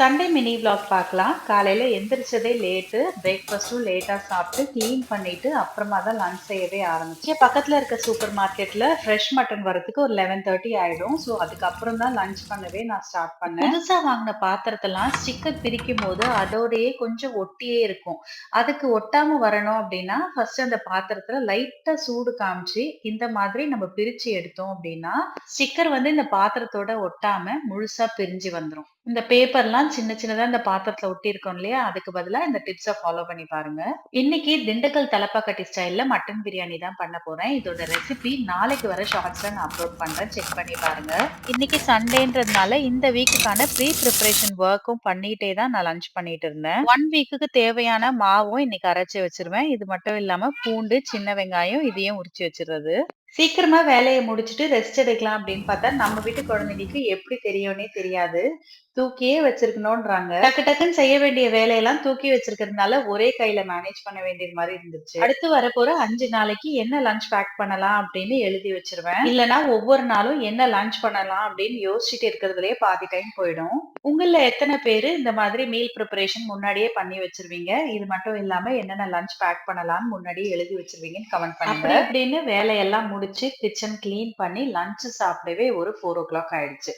Sunday mini vlog பார்க்கலாம். காலையில எந்திரிச்சதே late. பிரேக்ஃபாஸ்ட்டும் லேட்டா சாப்பிட்டு, கிளீன் பண்ணிட்டு, அப்புறமா தான் லஞ்ச் செய்யவே ஆரம்பிச்சேன். பக்கத்துல இருக்க சூப்பர் மார்க்கெட்ல ஃப்ரெஷ் மட்டன் வரதுக்கு ஒரு 11:30 ஆயிடும். ஸோ, அதுக்கப்புறம் தான் லஞ்ச் பண்ணவே நான் ஸ்டார்ட் பண்ணேன். புதுசா வாங்குன பாத்திரத்தெல்லாம் ஸ்டிக்கர் பிரிக்கும்போது, அதோடயே கொஞ்சம் ஒட்டியே இருக்கும். அதுக்கு ஒட்டாம வரணும் அப்டின்னா, ஃபர்ஸ்ட் அந்த பாத்திரத்துல லைட்டா சூடு காமிச்சு, இந்த மாதிரி நம்ம பிரிச்சு எடுத்தோம் அப்டின்னா, ஸ்டிக்கர் வந்து இந்த பாத்திரத்தோட ஒட்டாம முழுசா பிரிஞ்சு வந்துரும். இந்த பேப்பர்லாம் சின்ன சின்னதா இந்த பாத்திரத்துல ஒட்டியிருக்கோம் இல்லையா? அதுக்கு பதிலா இந்த டிப்ஸ ஃபாலோ பண்ணி பாருங்க. இன்னைக்கு திண்டுக்கல் தலப்பாக்கட்டி ஸ்டைல்ல மட்டன் பிரியாணி தான் பண்ண போறேன். இதோட ரெசிபி நாளைக்கு வர ஷார்ட்ஸ்ல நான் அப்லோட் பண்றேன். செக் பண்ணி பாருங்க. இன்னைக்கு சண்டேன்றதுனால இந்த வீக்குக்கான ப்ரீ பிரிப்பரேஷன் வொர்க்கும் பண்ணிட்டே தான் நான் லஞ்ச் பண்ணிட்டு இருந்தேன். 1 வீக்குக்கு தேவையான மாவும் இன்னைக்கு அரைச்சு வச்சுருவேன். இது மட்டும் இல்லாம பூண்டு, சின்ன வெங்காயம் இதையும் உரிச்சு வச்சுறது. சீக்கிரமா வேலைய முடிச்சுட்டு ரெஸ்ட் எடுக்கலாம் அப்படின்னு பார்த்தா, நம்ம வீட்டு குழந்தைங்களுக்கு எப்படி தெரியும்னே தெரியாது. தூக்கியே வச்சிருக்கணுன்றாங்க. டக்கு டக்குன்னு செய்ய வேண்டிய வேலையெல்லாம் தூக்கி வச்சிருக்கிறதுனால, ஒரே கையில மேனேஜ் பண்ண வேண்டியது மாரி இருந்துச்சு. அடுத்து வரப்போற 5 நாளைக்கு என்ன லஞ்ச் பேக் பண்ணலாம் அப்படின்னு எழுதி வச்சுருவேன். இல்லன்னா ஒவ்வொரு நாளும் என்ன லஞ்ச் பண்ணலாம் அப்படின்னு யோசிச்சுட்டு இருக்கிறதுலயே பாதி டைம் போயிடும். உங்கள்ல எத்தன பேரு இந்த மாதிரி மீல் பிரிப்பரேஷன் முன்னாடியே பண்ணி வச்சுருவீங்க? இது மட்டும் இல்லாம என்னென்ன லஞ்ச் பேக் பண்ணலாம்னு முன்னாடியே எழுதி வச்சுருவீங்கன்னு கமெண்ட் பண்ணுங்க. அப்படி இப்படின்னு வேலையெல்லாம் முடிச்சு கிச்சன் கிளீன் பண்ணி லஞ்ச் சாப்பிடவே ஒரு 4:00 ஆயிடுச்சு.